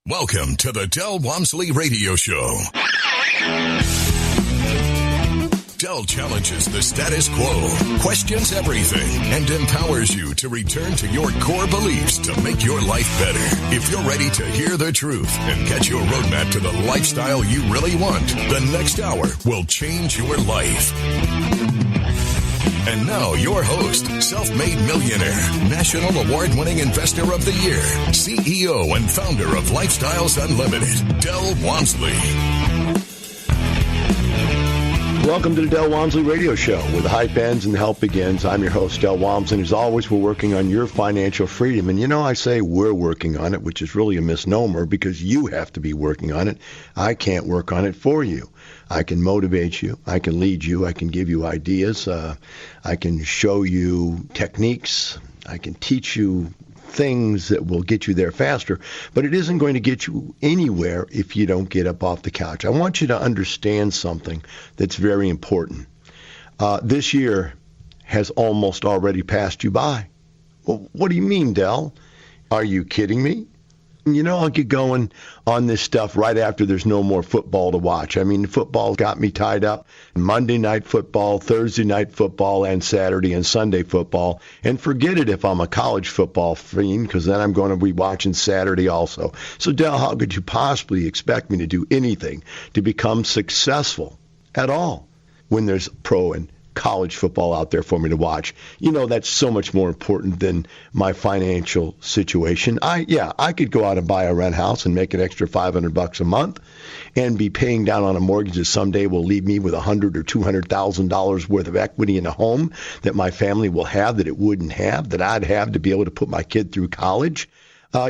Welcome to the Del Walmsley Radio Show. Del challenges the status quo, questions everything, and empowers you to return to your core beliefs to make your life better. If you're ready to hear the truth and get your roadmap to the lifestyle you really want, the next hour will change your life. And now, your host, self-made millionaire, national award-winning investor of the year, CEO and founder of Lifestyles Unlimited, Del Walmsley. Welcome to the Del Walmsley Radio Show, where the hype ends and the help begins. I'm your host, Del Walmsley, and as always, we're working on your financial freedom. And you know, I say we're working on it, which is really a misnomer because you have to be working on it. I can't work on it for you. I can motivate you. I can lead you. I can give you ideas. I can show you techniques. I can teach you things that will get you there faster, but it isn't going to get you anywhere if you don't get up off the couch. I want you to understand something that's very important. This year has almost already passed you by. Well, what do you mean, Del? Are you kidding me? You know, I'll get going on this stuff right after there's no more football to watch. I mean, football got me tied up. Monday night football, Thursday night football, and Saturday and Sunday football. And forget it if I'm a college football fiend, because then I'm going to be watching Saturday also. So, Del, how could you possibly expect me to do anything to become successful at all when there's pro and college football out there for me to watch? You know, that's so much more important than my financial situation. I could go out and buy a rent house and make an extra $500 a month and be paying down on a mortgage that someday will leave me with $100,000 or $200,000 worth of equity in a home that my family will have that it wouldn't have, that I'd have to be able to put my kid through college.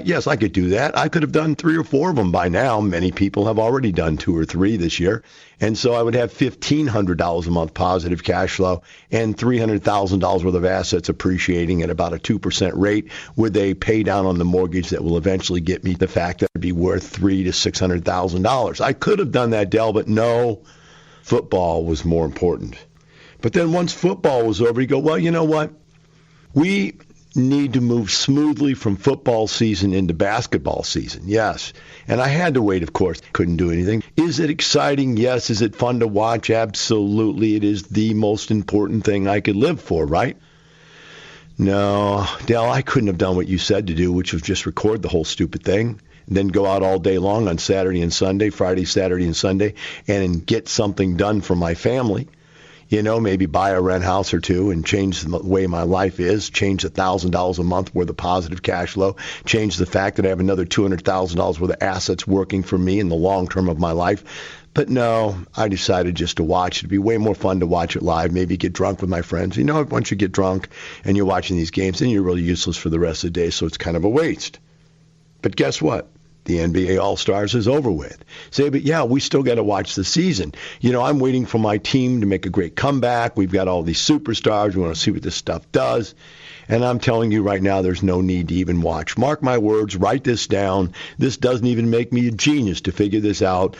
Yes, I could do that. I could have done 3 or 4 of them by now. Many people have already done 2 or 3 this year. And so I would have $1,500 a month positive cash flow and $300,000 worth of assets appreciating at about a 2% rate with a pay down on the mortgage that will eventually get me the fact that it'd be worth $300,000 to $600,000. I could have done that, Del, but no, football was more important. But then once football was over, you go, well, you know what? We need to move smoothly from football season into basketball season. Yes. And I had to wait, of course. Couldn't do anything. Is it exciting? Yes. Is it fun to watch? Absolutely. It is the most important thing I could live for, right? No, Del, I couldn't have done what you said to do, which was just record the whole stupid thing and then go out all day long on Saturday and Sunday, Friday, Saturday, and Sunday, and get something done for my family. You know, maybe buy a rent house or 2 and change the way my life is, change $1,000 a month worth of positive cash flow, change the fact that I have another $200,000 worth of assets working for me in the long term of my life. But no, I decided just to watch. It'd be way more fun to watch it live, maybe get drunk with my friends. You know, once you get drunk and you're watching these games, then you're really useless for the rest of the day, so it's kind of a waste. But guess what? The NBA All-Stars is over with. Say, but yeah, we still got to watch the season. You know, I'm waiting for my team to make a great comeback. We've got all these superstars. We want to see what this stuff does. And I'm telling you right now, there's no need to even watch. Mark my words, write this down. This doesn't even make me a genius to figure this out.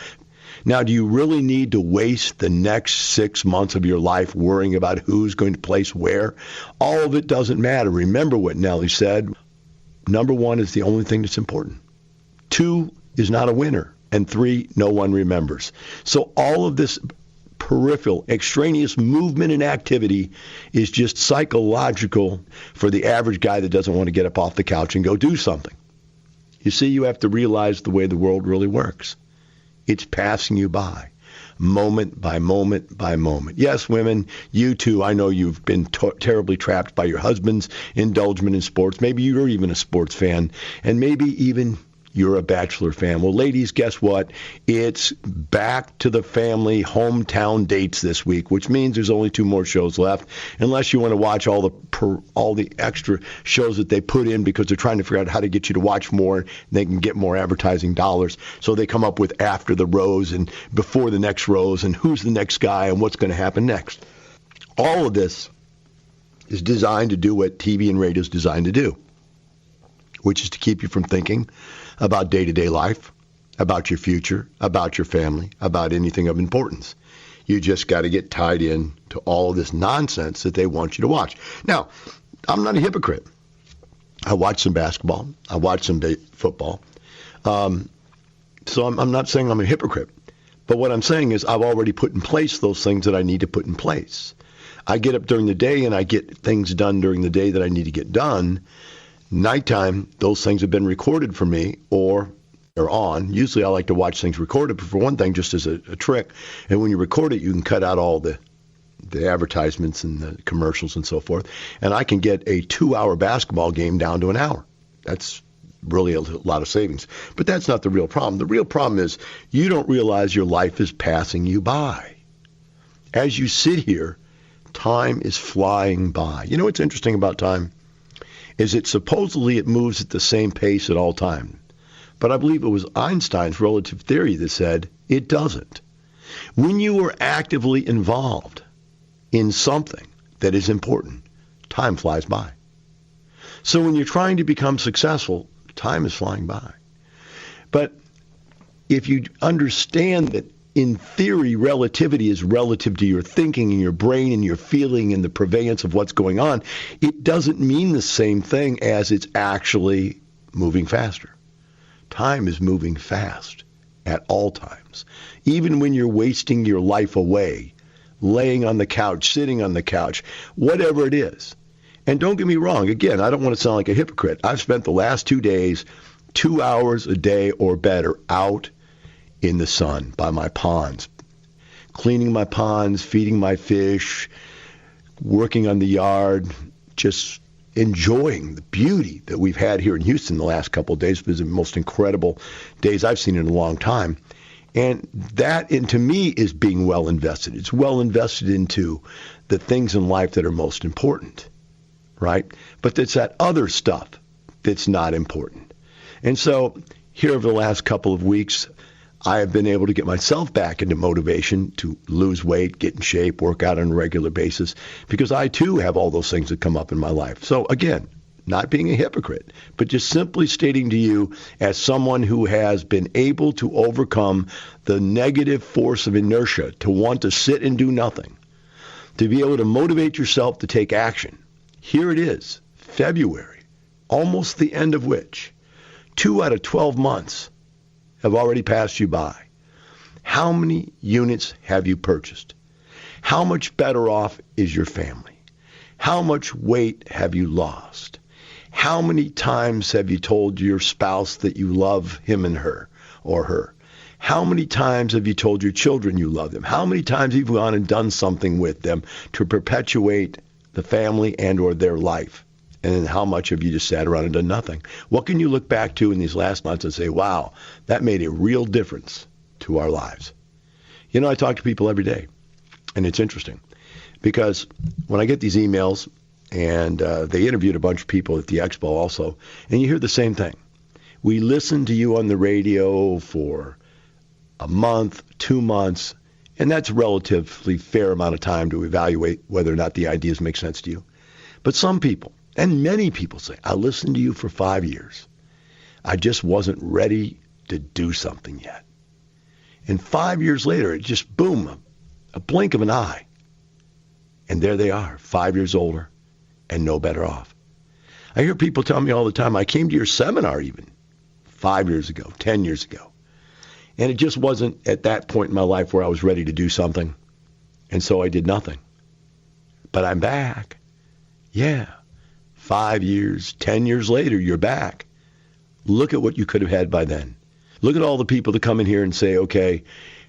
Now, do you really need to waste the next 6 months of your life worrying about who's going to place where? All of it doesn't matter. Remember what Nellie said. Number 1 is the only thing that's important. 2 is not a winner, and 3, no one remembers. So all of this peripheral, extraneous movement and activity is just psychological for the average guy that doesn't want to get up off the couch and go do something. You see, you have to realize the way the world really works. It's passing you by, moment by moment by moment. Yes, women, you too, I know you've been terribly trapped by your husband's indulgence in sports. Maybe you're even a sports fan, and maybe even you're a Bachelor fan. Well, ladies, guess what? It's back to the family hometown dates this week, which means there's only 2 more shows left, unless you want to watch all the extra shows that they put in because they're trying to figure out how to get you to watch more and they can get more advertising dollars. So they come up with after the rose and before the next rose and who's the next guy and what's going to happen next. All of this is designed to do what TV and radio is designed to do, which is to keep you from thinking about day-to-day life, about your future, about your family, about anything of importance. You just got to get tied in to all of this nonsense that they want you to watch. Now, I'm not a hypocrite. I watch some basketball. I watch some football. So I'm not saying I'm a hypocrite. But what I'm saying is I've already put in place those things that I need to put in place. I get up during the day and I get things done during the day that I need to get done. Nighttime, those things have been recorded for me or they're on. Usually I like to watch things recorded, but for one thing, just as a trick. And when you record it, you can cut out all the advertisements and the commercials and so forth. And I can get a 2-hour basketball game down to an hour. That's really a lot of savings. But that's not the real problem. The real problem is you don't realize your life is passing you by. As you sit here, time is flying by. You know what's interesting about time? Is it supposedly it moves at the same pace at all time. But I believe it was Einstein's relative theory that said it doesn't. When you are actively involved in something that is important, time flies by. So when you're trying to become successful, time is flying by. But if you understand that in theory, relativity is relative to your thinking and your brain and your feeling and the prevalence of what's going on, it doesn't mean the same thing as it's actually moving faster. Time is moving fast at all times. Even when you're wasting your life away, laying on the couch, sitting on the couch, whatever it is. And don't get me wrong, again, I don't want to sound like a hypocrite. I've spent the last 2 days, 2 hours a day or better out in the sun by my ponds, cleaning my ponds, feeding my fish, working on the yard, just enjoying the beauty that we've had here in Houston the last couple of days. It was the most incredible days I've seen in a long time. And that, and to me, is being well invested. It's well invested into the things in life that are most important, right? But it's that other stuff that's not important. And so here over the last couple of weeks, I have been able to get myself back into motivation to lose weight, get in shape, work out on a regular basis, because I too have all those things that come up in my life. So again, not being a hypocrite, but just simply stating to you as someone who has been able to overcome the negative force of inertia, to want to sit and do nothing, to be able to motivate yourself to take action. Here it is, February, almost the end of which 2 out of 12 months have already passed you by. How many units have you purchased? How much better off is your family? How much weight have you lost? How many times have you told your spouse that you love him and her or her? How many times have you told your children you love them? How many times have you gone and done something with them to perpetuate the family and or their life? And then how much have you just sat around and done nothing? What can you look back to in these last months and say, wow, that made a real difference to our lives? You know, I talk to people every day, and it's interesting because when I get these emails, and they interviewed a bunch of people at the expo also, and you hear the same thing. We listened to you on the radio for a month, 2 months, and that's a relatively fair amount of time to evaluate whether or not the ideas make sense to you. But some people, and many people say, I listened to you for 5 years. I just wasn't ready to do something yet. And 5 years later, it just, boom, a blink of an eye. And there they are, 5 years older and no better off. I hear people tell me all the time, I came to your seminar even 5 years ago, 10 years ago. And it just wasn't at that point in my life where I was ready to do something. And so I did nothing. But I'm back. Yeah. 5 years, 10 years later, you're back. Look at what you could have had by then. Look at all the people that come in here and say, okay,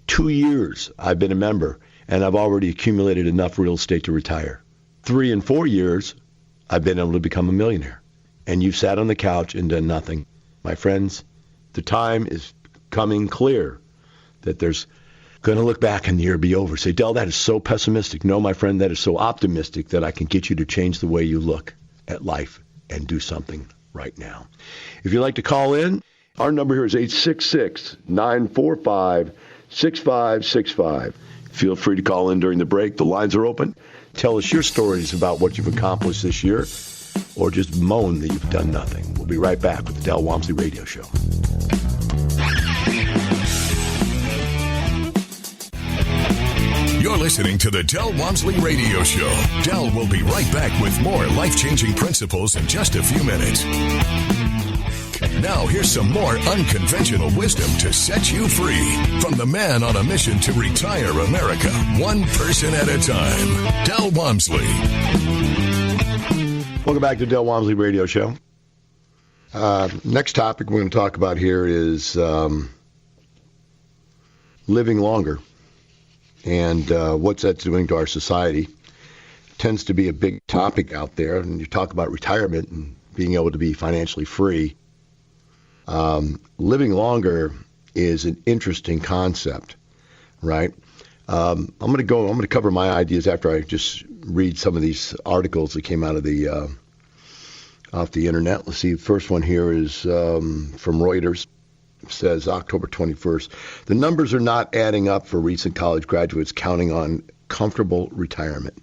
2 years I've been a member and I've already accumulated enough real estate to retire. 3 and 4 years, I've been able to become a millionaire. And you've sat on the couch and done nothing. My friends, the time is coming clear that there's going to look back and the year be over. Say, Del, that is so pessimistic. No, my friend, that is so optimistic that I can get you to change the way you look at life and do something right now. If you'd like to call in, our number here is 866-945-6565. Feel free to call in during the break. The lines are open. Tell us your stories about what you've accomplished this year, or just moan that you've done nothing. We'll be right back with the Del Walmsley Radio Show. You're listening to the Del Walmsley Radio Show. Del will be right back with more life-changing principles in just a few minutes. Now here's some more unconventional wisdom to set you free from the man on a mission to retire America, one person at a time, Del Walmsley. Welcome back to Del Walmsley Radio Show. Next topic we're going to talk about here is living longer and what's that doing to our society. Tends to be a big topic out there, and you talk about retirement and being able to be financially free. Living longer is an interesting concept, right? I'm going to cover my ideas after I just read some of these articles that came out of the off the internet. Let's see. The first one here is from Reuters. It says October 21st. The numbers are not adding up for recent college graduates counting on comfortable retirement.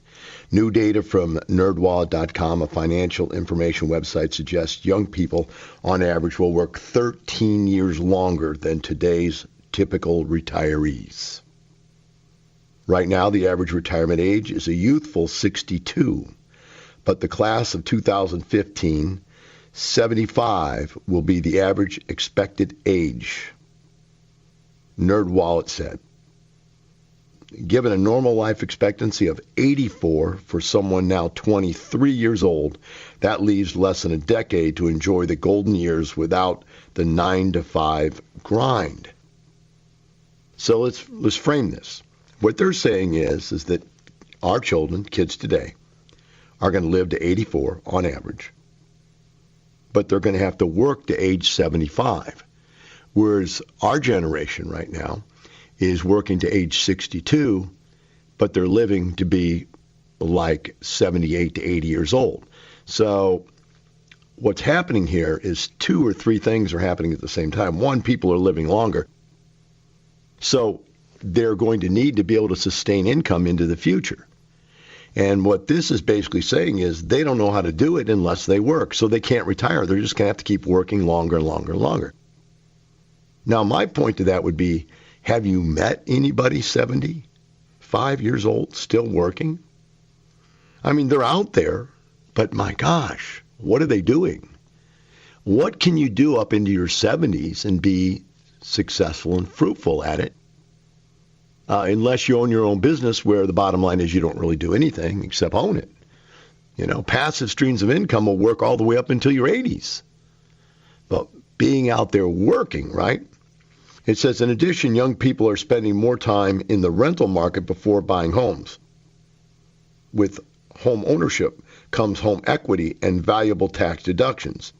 New data from nerdwallet.com, a financial information website, suggests young people on average will work 13 years longer than today's typical retirees. Right now, the average retirement age is a youthful 62, but the class of 2015, 75 will be the average expected age, NerdWallet said. Given a normal life expectancy of 84 for someone now 23 years old, that leaves less than a decade to enjoy the golden years without the 9-to-5 grind. So let's frame this. What they're saying is that our children, kids today, are going to live to 84 on average, but they're going to have to work to age 75, whereas our generation right now is working to age 62, but they're living to be like 78 to 80 years old. So what's happening here is 2 or 3 things are happening at the same time. One, people are living longer. So they're going to need to be able to sustain income into the future. And what this is basically saying is they don't know how to do it unless they work. So they can't retire. They're just going to have to keep working longer and longer and longer. Now, my point to that would be, have you met anybody 75 years old still working? I mean, they're out there, but my gosh, what are they doing? What can you do up into your 70s and be successful and fruitful at it? Unless you own your own business, where the bottom line is you don't really do anything except own it. You know, passive streams of income will work all the way up until your 80s. But being out there working, right? It says, in addition, young people are spending more time in the rental market before buying homes. With home ownership comes home equity and valuable tax deductions.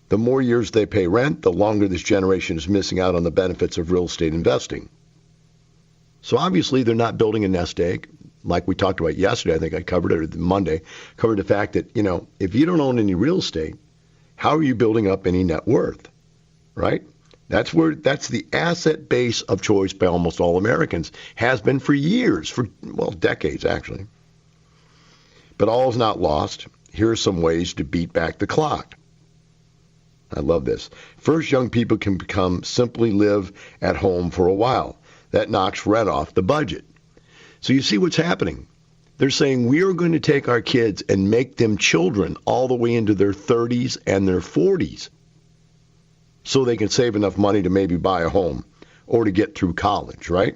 The more years they pay rent, the longer this generation is missing out on the benefits of real estate investing. So obviously they're not building a nest egg. Like we talked about yesterday, I think I covered it, or Monday, covered the fact that, you know, if you don't own any real estate, how are you building up any net worth, right? That's the asset base of choice by almost all Americans, has been for years, decades actually. But all is not lost. Here are some ways to beat back the clock. I love this. First, young people can simply live at home for a while. That knocks rent off the budget. So you see what's happening. They're saying we are going to take our kids and make them children all the way into their 30s and their 40s. So they can save enough money to maybe buy a home or to get through college, right?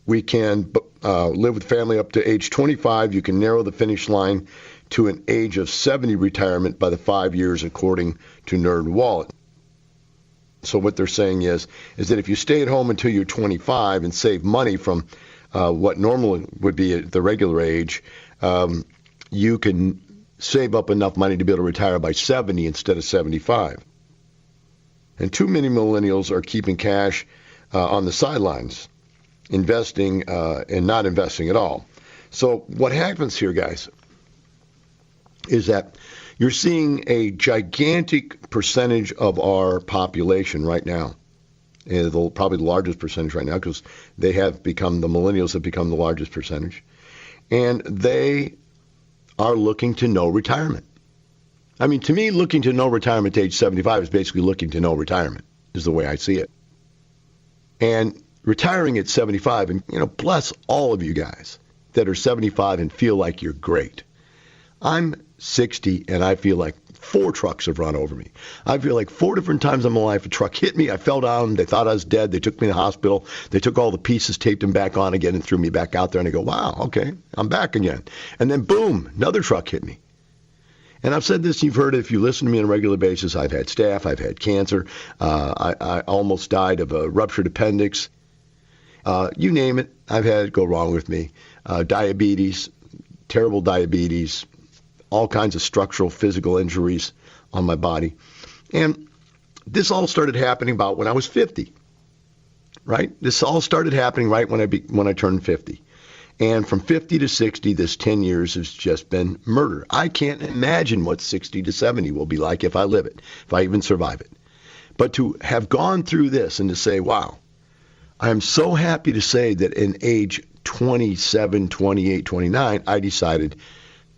We can live with family up to age 25. You can narrow the finish line to an age of 70 retirement by the 5 years, according to NerdWallet. So what they're saying is that if you stay at home until you're 25 and save money from what normally would be at the regular age, you can save up enough money to be able to retire by 70 instead of 75. And too many millennials are keeping cash on the sidelines, investing and not investing at all. So what happens here, guys, is that you're seeing a gigantic percentage of our population right now, and probably the largest percentage right now, because the millennials have become the largest percentage, and they are looking to no retirement. I mean, to me, looking to no retirement at age 75 is basically looking to no retirement, is the way I see it. And retiring at 75, and, you know, bless all of you guys that are 75 and feel like you're great. I'm 60 and I feel like 4 trucks have run over me. I feel like 4 different times in my life a truck hit me. I fell down. They thought I was dead. They took me to the hospital. They took all the pieces, taped them back on again, and threw me back out there. And I go, wow, okay, I'm back again. And then boom, another truck hit me. And I've said this, you've heard it if you listen to me on a regular basis. I've had staph, I've had cancer. I almost died of a ruptured appendix. You name it, I've had it go wrong with me. Diabetes, terrible diabetes, all kinds of structural, physical injuries on my body. And this all started happening about when I was 50, right? This all started happening right when I turned 50. And from 50 to 60, this 10 years has just been murder. I can't imagine what 60 to 70 will be like if I live it, if I even survive it. But to have gone through this and to say, wow, I am so happy to say that in age 27, 28, 29, I decided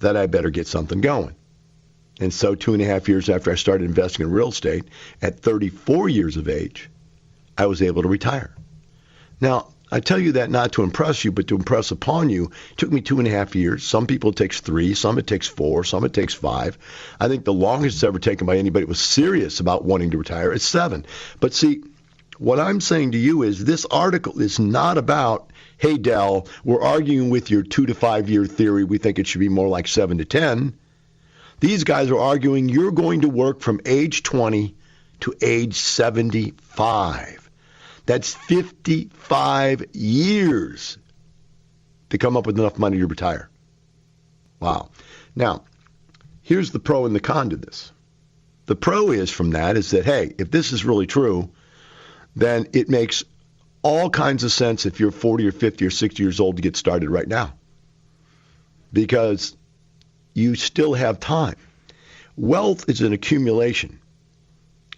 that I better get something going. And so 2.5 years after I started investing in real estate, at 34 years of age, I was able to retire. Now, I tell you that not to impress you, but to impress upon you. It took me 2.5 years. Some people it takes 3, some it takes 4, some it takes 5. I think the longest it's ever taken by anybody who was serious about wanting to retire is 7. But see, what I'm saying to you is this article is not about, hey, Del, we're arguing with your 2 to 5 year theory. We think it should be more like 7 to 10. These guys are arguing you're going to work from age 20 to age 75. That's 55 years to come up with enough money to retire. Wow. Now, here's the pro and the con to this. The pro is from that is that, hey, if this is really true, then it makes all kinds of sense if you're 40 or 50 or 60 years old to get started right now. Because you still have time. Wealth is an accumulation.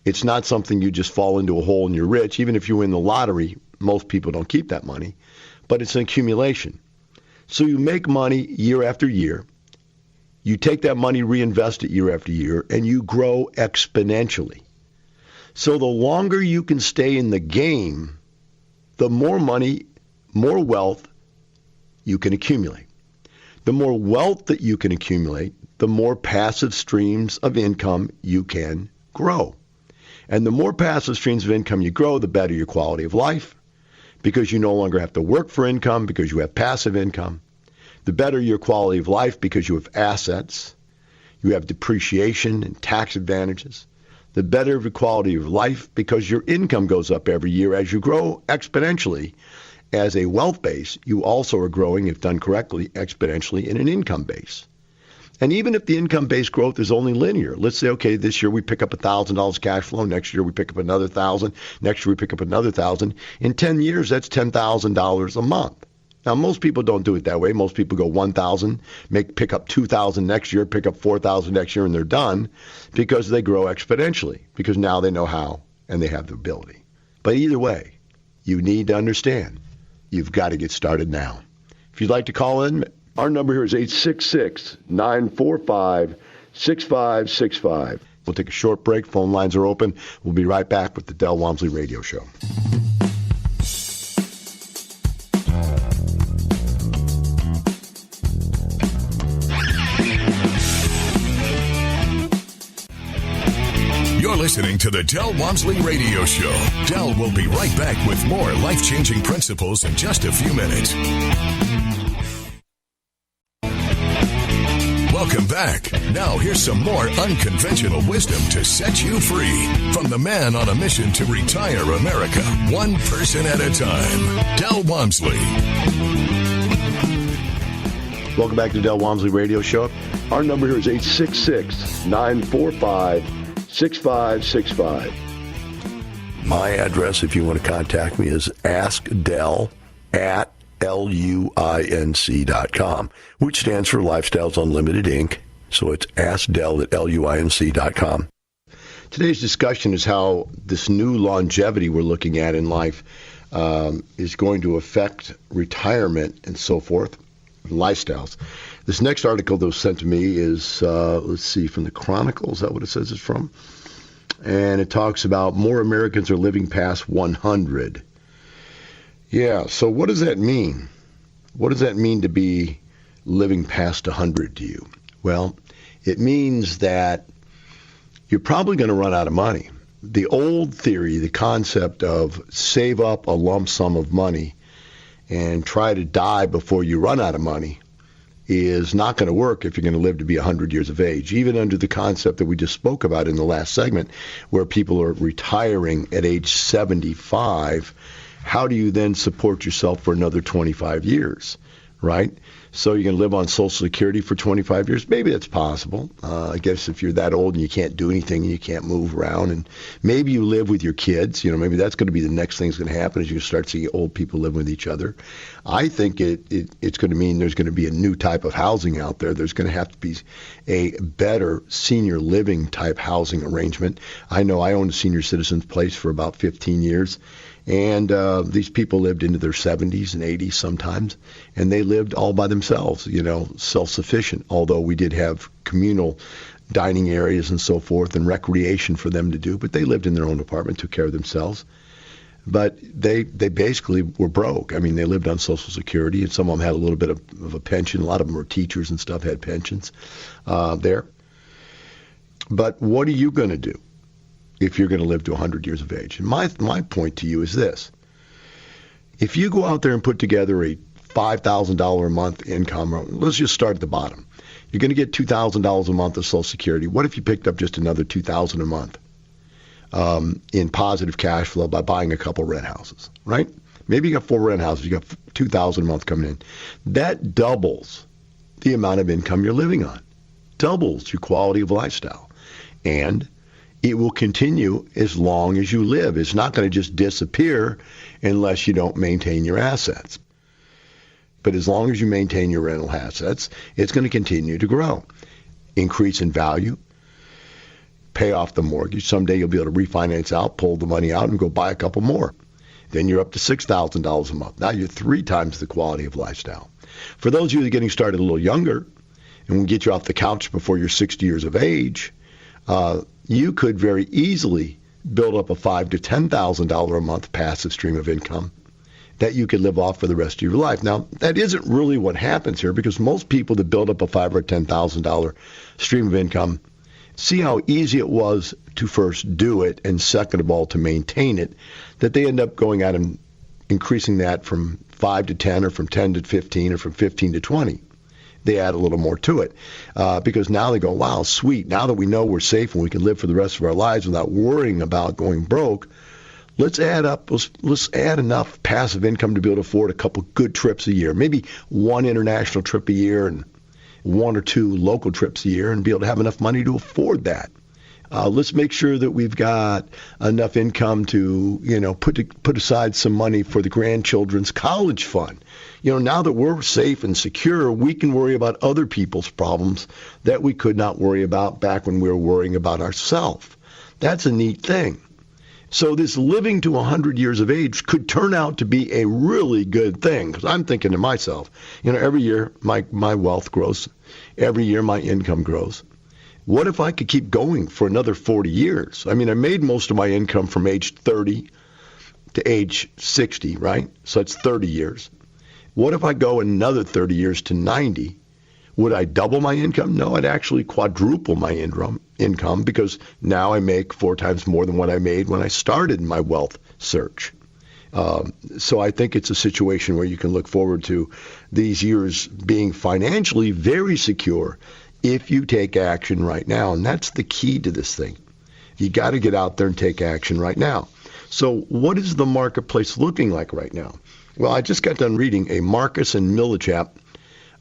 It's not something you just fall into a hole and you're rich. Even if you win the lottery, most people don't keep that money. But it's an accumulation. So you make money year after year. You take that money, reinvest it year after year, and you grow exponentially. So the longer you can stay in the game, the more money, more wealth you can accumulate. The more wealth that you can accumulate, the more passive streams of income you can grow. And the more passive streams of income you grow, the better your quality of life, because you no longer have to work for income because you have passive income. The better your quality of life because you have assets. You have depreciation and tax advantages. The better your quality of life because your income goes up every year as you grow exponentially. As a wealth base, you also are growing, if done correctly, exponentially in an income base. And even if the income-based growth is only linear, let's say, okay, this year we pick up $1,000 cash flow. Next year we pick up another $1,000. Next year we pick up another $1,000. In 10 years, that's $10,000 a month. Now, most people don't do it that way. Most people go 1,000, pick up 2,000 next year, pick up 4,000 next year, and they're done because they grow exponentially, because now they know how and they have the ability. But either way, you need to understand you've got to get started now. If you'd like to call in, our number here is 866-945-6565. We'll take a short break. Phone lines are open. We'll be right back with the Del Walmsley Radio Show. You're listening to the Del Walmsley Radio Show. Del will be right back with more life-changing principles in just a few minutes. Welcome back. Now here's some more unconventional wisdom to set you free from the man on a mission to retire America, one person at a time, Del Walmsley. Welcome back to the Del Walmsley Radio Show. Our number here is 866-945-6565. My address, if you want to contact me, is askdel@luinc.com, which stands for Lifestyles Unlimited, Inc. So it's askdel@luinc.com. Today's discussion is how this new longevity we're looking at in life is going to affect retirement and so forth, lifestyles. This next article that was sent to me is, let's see, from the Chronicle. Is that what it says it's from? And it talks about more Americans are living past 100. Yeah, so what does that mean? What does that mean to be living past 100 to you? Well, it means that you're probably going to run out of money. The old theory, the concept of save up a lump sum of money and try to die before you run out of money is not going to work if you're going to live to be 100 years of age. Even under the concept that we just spoke about in the last segment, where people are retiring at age 75, how do you then support yourself for another 25 years, right? So you're going to live on Social Security for 25 years? Maybe that's possible. I guess if you're that old and you can't do anything and you can't move around, and maybe you live with your kids, maybe that's going to be the next thing that's going to happen is you start seeing old people living with each other. I think it's going to mean there's going to be a new type of housing out there. There's going to have to be a better senior living type housing arrangement. I know I owned a senior citizens place for about 15 years. And these people lived into their 70s and 80s sometimes, and they lived all by themselves, self-sufficient, although we did have communal dining areas and so forth and recreation for them to do, but they lived in their own apartment, took care of themselves. But they basically were broke. I mean, they lived on Social Security, and some of them had a little bit of a pension. A lot of them were teachers and stuff, had pensions there. But what are you going to do if you're going to live to 100 years of age? And my point to you is this. If you go out there and put together a $5,000 a month income, let's just start at the bottom. You're going to get $2,000 a month of Social Security. What if you picked up just another $2,000 a month in positive cash flow by buying a couple rent houses, right? Maybe you got 4 rent houses. You got $2,000 a month coming in. That doubles the amount of income you're living on, doubles your quality of lifestyle. And it will continue as long as you live. It's not going to just disappear unless you don't maintain your assets. But as long as you maintain your rental assets, it's going to continue to grow, increase in value, pay off the mortgage. Someday you'll be able to refinance out, pull the money out, and go buy a couple more. Then you're up to $6,000 a month. Now you're 3 times the quality of lifestyle. For those of you that are getting started a little younger, and we'll get you off the couch before you're 60 years of age, you could very easily build up a $5,000 to $10,000 a month passive stream of income that you could live off for the rest of your life. Now, that isn't really what happens here, because most people that build up a $5,000 or $10,000 stream of income see how easy it was to first do it, and second of all, to maintain it, that they end up going out and increasing that from 5 to 10, or from 10 to 15, or from 15 to 20. They add a little more to it because now they go, wow, sweet. Now that we know we're safe and we can live for the rest of our lives without worrying about going broke, let's add enough passive income to be able to afford a couple good trips a year, maybe 1 international trip a year and 1 or 2 local trips a year, and be able to have enough money to afford that. Let's make sure that we've got enough income to, put aside some money for the grandchildren's college fund. Now that we're safe and secure, we can worry about other people's problems that we could not worry about back when we were worrying about ourselves. That's a neat thing. So this living to 100 years of age could turn out to be a really good thing, because I'm thinking to myself, every year my wealth grows. Every year my income grows. What if I could keep going for another 40 years? I mean, I made most of my income from age 30 to age 60, right? So that's 30 years. What if I go another 30 years to 90? Would I double my income? No, I'd actually quadruple my income, because now I make 4 times more than what I made when I started my wealth search. So I think it's a situation where you can look forward to these years being financially very secure if you take action right now. And that's the key to this thing. You got to get out there and take action right now. So what is the marketplace looking like right now? Well, I just got done reading a Marcus and Millichap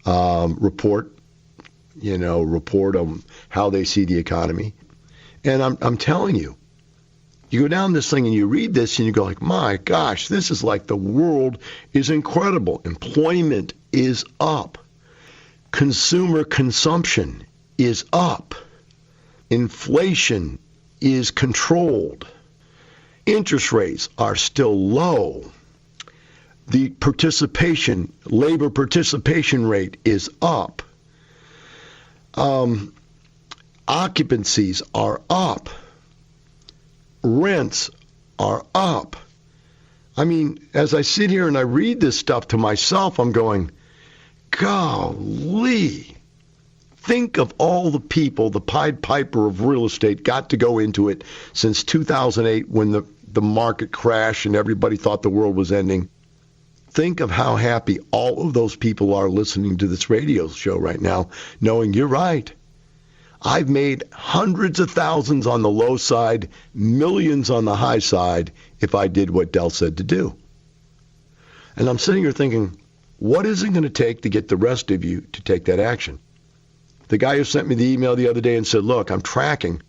report on how they see the economy. And I'm telling you, you go down this thing and you read this and you go like, my gosh, this is like the world is incredible. Employment is up. Consumer consumption is up. Inflation is controlled. Interest rates are still low. The labor participation rate is up. Occupancies are up. Rents are up. I mean, as I sit here and I read this stuff to myself, I'm going, golly, think of all the people, the Pied Piper of real estate, got to go into it since 2008 when the market crashed and everybody thought the world was ending. Think of how happy all of those people are listening to this radio show right now, knowing you're right. I've made hundreds of thousands on the low side, millions on the high side, if I did what Del said to do. And I'm sitting here thinking, what is it going to take to get the rest of you to take that action? The guy who sent me the email the other day and said, look, I'm tracking.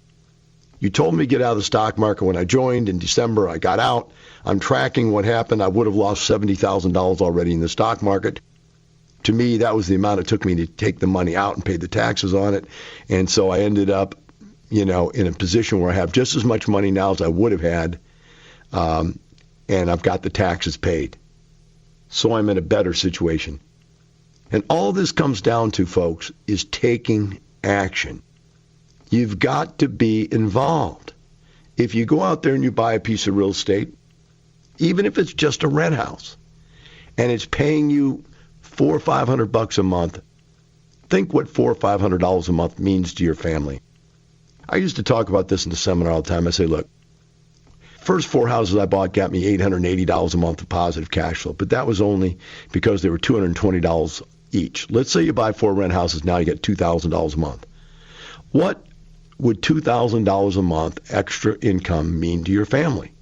You told me to get out of the stock market when I joined in December. I got out. I'm tracking what happened. I would have lost $70,000 already in the stock market. To me, that was the amount it took me to take the money out and pay the taxes on it. And so I ended up, in a position where I have just as much money now as I would have had, and I've got the taxes paid. So I'm in a better situation. And all this comes down to, folks, is taking action. You've got to be involved. If you go out there and you buy a piece of real estate, even if it's just a rent house, and it's paying you $400 or $500 a month, think what $400 or $500 a month means to your family. I used to talk about this in the seminar all the time. I say, look, first 4 houses I bought got me $880 a month of positive cash flow, but that was only because they were $220 each. Let's say you buy 4 rent houses, now you get $2,000 a month. What would $2,000 a month extra income mean to your family?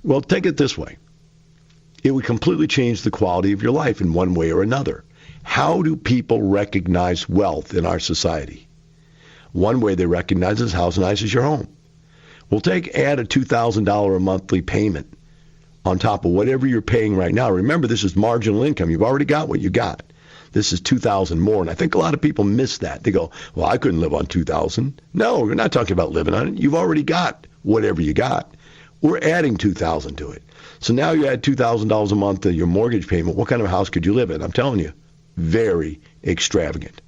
Well, take it this way. It would completely change the quality of your life in one way or another. How do people recognize wealth in our society? One way they recognize is how nice is your home. Well, add a $2,000 a monthly payment on top of whatever you're paying right now. Remember, this is marginal income. You've already got what you got. This is $2,000 more, and I think a lot of people miss that. They go, well, I couldn't live on $2,000. No, we're not talking about living on it. You've already got whatever you got. We're adding $2,000 to it. So now you add $2,000 a month to your mortgage payment. What kind of house could you live in? I'm telling you, very extravagant.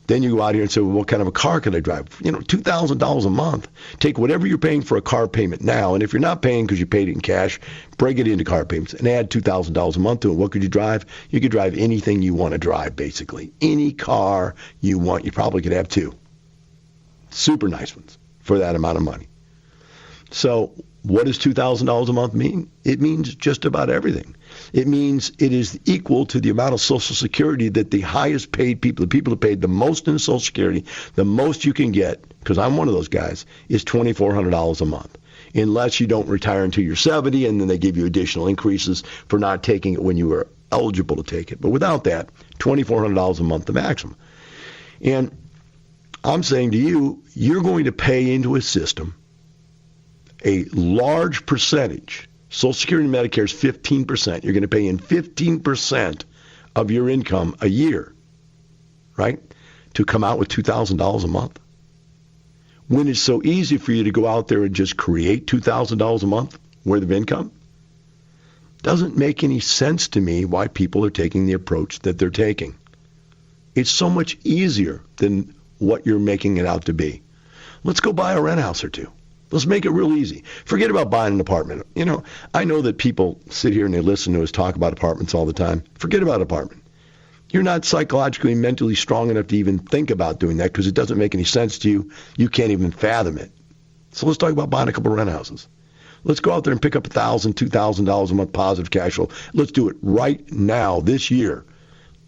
Then you go out here and say, well, what kind of a car could I drive? $2,000 a month. Take whatever you're paying for a car payment now, and if you're not paying because you paid it in cash, break it into car payments and add $2,000 a month to it. What could you drive? You could drive anything you want to drive, basically. Any car you want. You probably could have 2. Super nice ones for that amount of money. So what does $2,000 a month mean? It means just about everything. It means it is equal to the amount of Social Security that the highest paid people, the people who paid the most in Social Security, the most you can get, because I'm one of those guys, is $2,400 a month. Unless you don't retire until you're 70, and then they give you additional increases for not taking it when you were eligible to take it. But without that, $2,400 a month, the maximum. And I'm saying to you, you're going to pay into a system a large percentage. Social Security and Medicare is 15%. You're going to pay in 15% of your income a year, right, to come out with $2,000 a month. When it's so easy for you to go out there and just create $2,000 a month worth of income, doesn't make any sense to me why people are taking the approach that they're taking. It's so much easier than what you're making it out to be. Let's go buy a rent house or 2. Let's make it real easy. Forget about buying an apartment. I know that people sit here and they listen to us talk about apartments all the time. Forget about apartment. You're not psychologically, mentally strong enough to even think about doing that because it doesn't make any sense to you. You can't even fathom it. So let's talk about buying a couple of rent houses. Let's go out there and pick up $1,000, $2,000 a month positive cash flow. Let's do it right now, this year.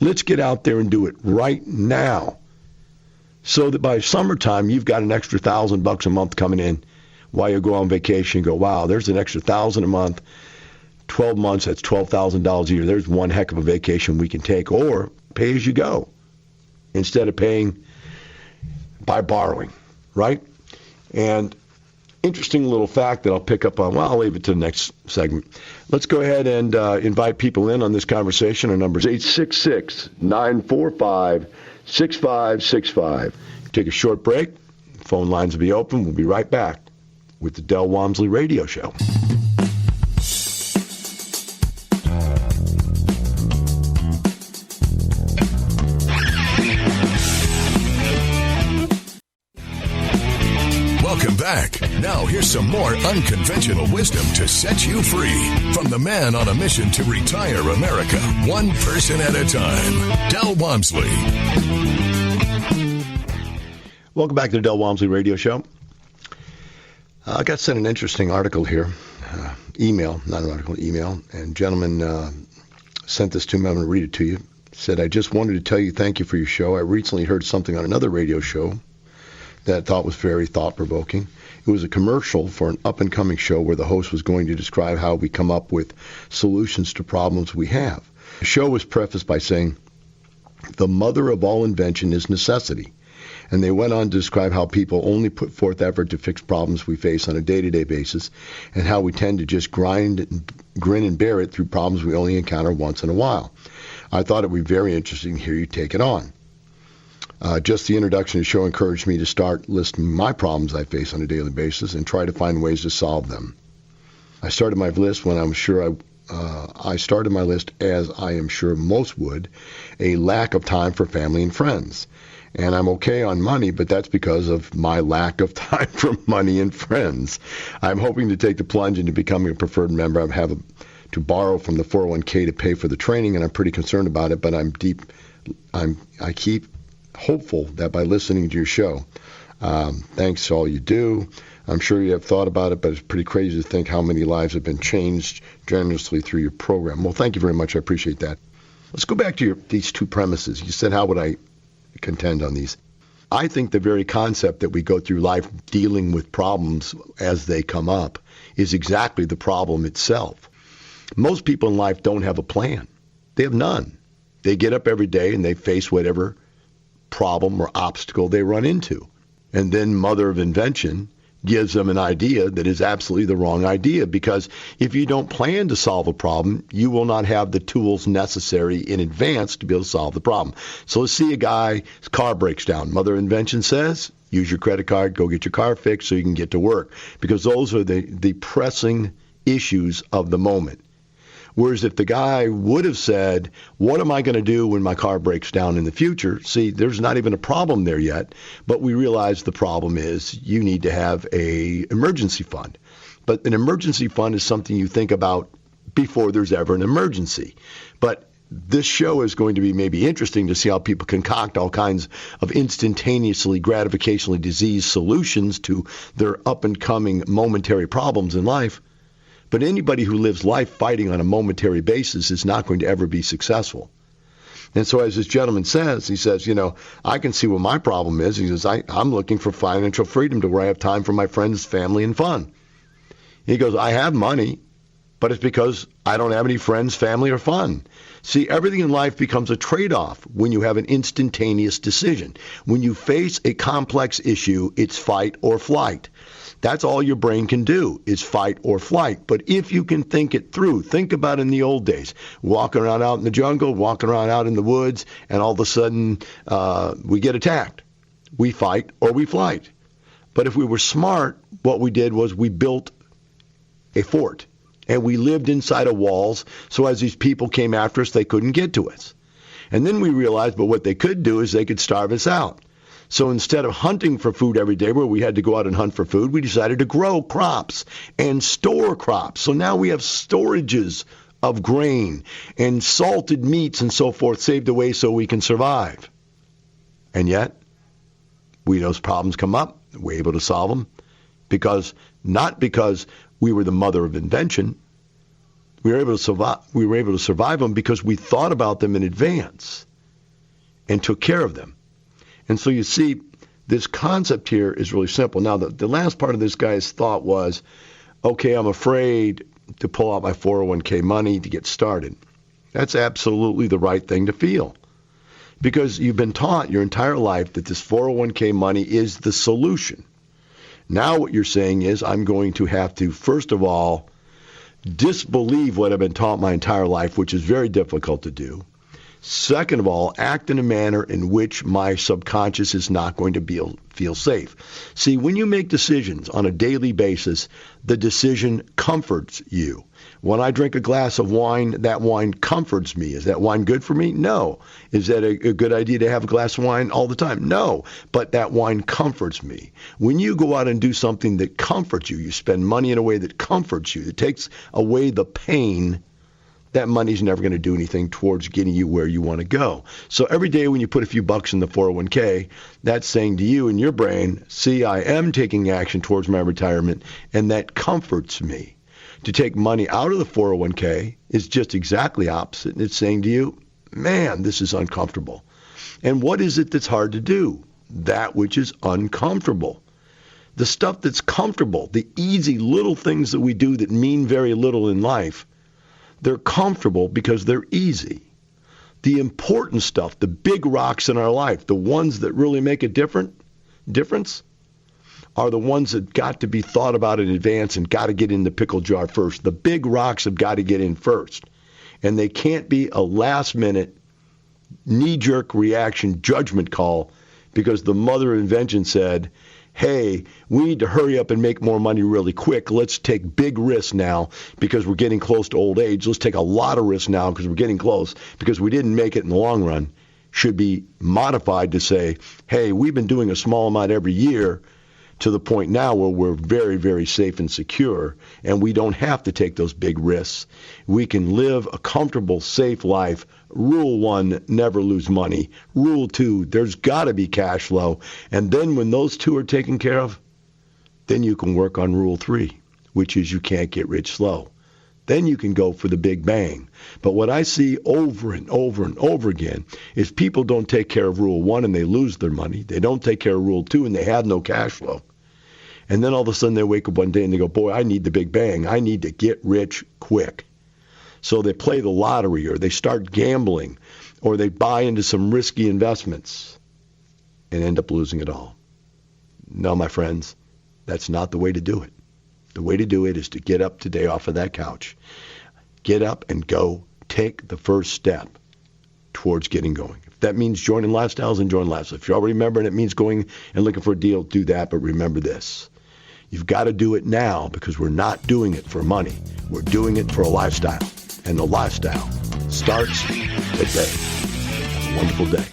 Let's get out there and do it right now so that by summertime you've got an extra $1,000 a month coming in. While you go on vacation, you go, wow, there's an extra $1,000 a month. 12 months, that's $12,000 a year. There's one heck of a vacation we can take. Or pay as you go instead of paying by borrowing, right? And interesting little fact that I'll pick up on. Well, I'll leave it to the next segment. Let's go ahead and invite people in on this conversation. Our number is 866-945-6565. Take a short break. Phone lines will be open. We'll be right back with the Del Walmsley Radio Show. Welcome back. Now here's some more unconventional wisdom to set you free from the man on a mission to retire America, one person at a time, Del Walmsley. Welcome back to the Del Walmsley Radio Show. I got sent an interesting article here, email, not an article, email, and a gentleman sent this to me. I'm going to read it to you. Said, I just wanted to tell you thank you for your show. I recently heard something on another radio show that I thought was very thought-provoking. It was a commercial for an up-and-coming show where the host was going to describe how we come up with solutions to problems we have. The show was prefaced by saying, the mother of all invention is necessity. And they went on to describe how people only put forth effort to fix problems we face on a day-to-day basis and how we tend to just grin and bear it through problems we only encounter once in a while. I thought it would be very interesting to hear you take it on. Just the introduction to the show encouraged me to start listing my problems I face on a daily basis and try to find ways to solve them. I started my list when I'm sure I started my list, as I am sure most would, a lack of time for family and friends. And I'm okay on money, but that's because of my lack of time for money and friends. I'm hoping to take the plunge into becoming a preferred member. I have to borrow from the 401k to pay for the training, and I'm pretty concerned about it, but I keep hopeful that by listening to your show, thanks to all you do. I'm sure you have thought about it, but it's pretty crazy to think how many lives have been changed generously through your program. Well, thank you very much. I appreciate that. Let's go back to these two premises. You said, how would I contend on these? I think the very concept that we go through life dealing with problems as they come up is exactly the problem itself. Most people in life don't have a plan. They have none. They get up every day and they face whatever problem or obstacle they run into. And then mother of invention gives them an idea that is absolutely the wrong idea, because if you don't plan to solve a problem, you will not have the tools necessary in advance to be able to solve the problem. So let's see a guy's car breaks down. Mother of invention says, use your credit card, go get your car fixed so you can get to work, because those are the pressing issues of the moment. Whereas if the guy would have said, what am I going to do when my car breaks down in the future? See, there's not even a problem there yet, but we realize the problem is you need to have an emergency fund. But an emergency fund is something you think about before there's ever an emergency. But this show is going to be maybe interesting to see how people concoct all kinds of instantaneously gratificationally diseased solutions to their up-and-coming momentary problems in life. But anybody who lives life fighting on a momentary basis is not going to ever be successful. And so as this gentleman says, he says, I can see what my problem is. He says, I'm looking for financial freedom to where I have time for my friends, family, and fun. He goes, I have money, but it's because I don't have any friends, family, or fun. See, everything in life becomes a trade-off when you have an instantaneous decision. When you face a complex issue, it's fight or flight. That's all your brain can do is fight or flight. But if you can think it through, think about in the old days, walking around out in the jungle, walking around out in the woods, and all of a sudden we get attacked. We fight or we flight. But if we were smart, what we did was we built a fort, and we lived inside of walls, so as these people came after us, they couldn't get to us. And then we realized, but what they could do is they could starve us out. So instead of hunting for food every day where we had to go out and hunt for food, we decided to grow crops and store crops. So now we have storages of grain and salted meats and so forth saved away so we can survive. And yet, those problems come up, we're able to solve them, not because we were the mother of invention. We were able to survive them because we thought about them in advance and took care of them. And so you see, this concept here is really simple. Now, the last part of this guy's thought was, okay, I'm afraid to pull out my 401k money to get started. That's absolutely the right thing to feel, because you've been taught your entire life that this 401k money is the solution. Now what you're saying is, I'm going to have to, first of all, disbelieve what I've been taught my entire life, which is very difficult to do. Second of all, act in a manner in which my subconscious is not going to feel safe. See, when you make decisions on a daily basis, the decision comforts you. When I drink a glass of wine, that wine comforts me. Is that wine good for me? No. Is that a good idea to have a glass of wine all the time? No. But that wine comforts me. When you go out and do something that comforts you, you spend money in a way that comforts you, that takes away the pain that money's never going to do anything towards getting you where you want to go. So every day when you put a few bucks in the 401k, that's saying to you in your brain, see, I am taking action towards my retirement, and that comforts me. To take money out of the 401k is just exactly opposite. It's saying to you, man, this is uncomfortable. And what is it that's hard to do? That which is uncomfortable. The stuff that's comfortable, the easy little things that we do that mean very little in life, they're comfortable because they're easy. The important stuff, the big rocks in our life, the ones that really make a difference, are the ones that got to be thought about in advance and got to get in the pickle jar first. The big rocks have got to get in first. And they can't be a last-minute, knee-jerk reaction judgment call because the mother of invention said, hey, we need to hurry up and make more money really quick. Let's take big risks now because we're getting close to old age. Let's take a lot of risks now because we're getting close because we didn't make it in the long run. Should be modified to say, hey, we've been doing a small amount every year to the point now where we're very, very safe and secure, and we don't have to take those big risks. We can live a comfortable, safe life. Rule 1, never lose money. Rule 2, there's got to be cash flow. And then when those two are taken care of, then you can work on Rule 3, which is you can't get rich slow. Then you can go for the big bang. But what I see over and over and over again is people don't take care of Rule 1 and they lose their money. They don't take care of Rule 2 and they have no cash flow. And then all of a sudden they wake up one day and they go, boy, I need the big bang. I need to get rich quick. So they play the lottery or they start gambling or they buy into some risky investments and end up losing it all. No, my friends, that's not the way to do it. The way to do it is to get up today off of that couch. Get up and go take the first step towards getting going. If that means joining Lifestyles, then join Lifestyles. If you already remember and it means going and looking for a deal, do that. But remember this. You've got to do it now because we're not doing it for money. We're doing it for a lifestyle. And the lifestyle starts today. Have a wonderful day.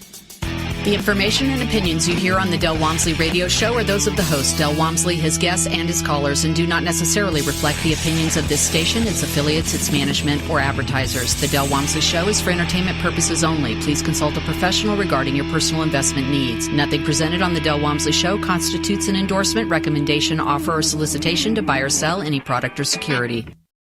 The information and opinions you hear on the Del Walmsley Radio Show are those of the host, Del Walmsley, his guests, and his callers, and do not necessarily reflect the opinions of this station, its affiliates, its management, or advertisers. The Del Walmsley Show is for entertainment purposes only. Please consult a professional regarding your personal investment needs. Nothing presented on the Del Walmsley Show constitutes an endorsement, recommendation, offer, or solicitation to buy or sell any product or security.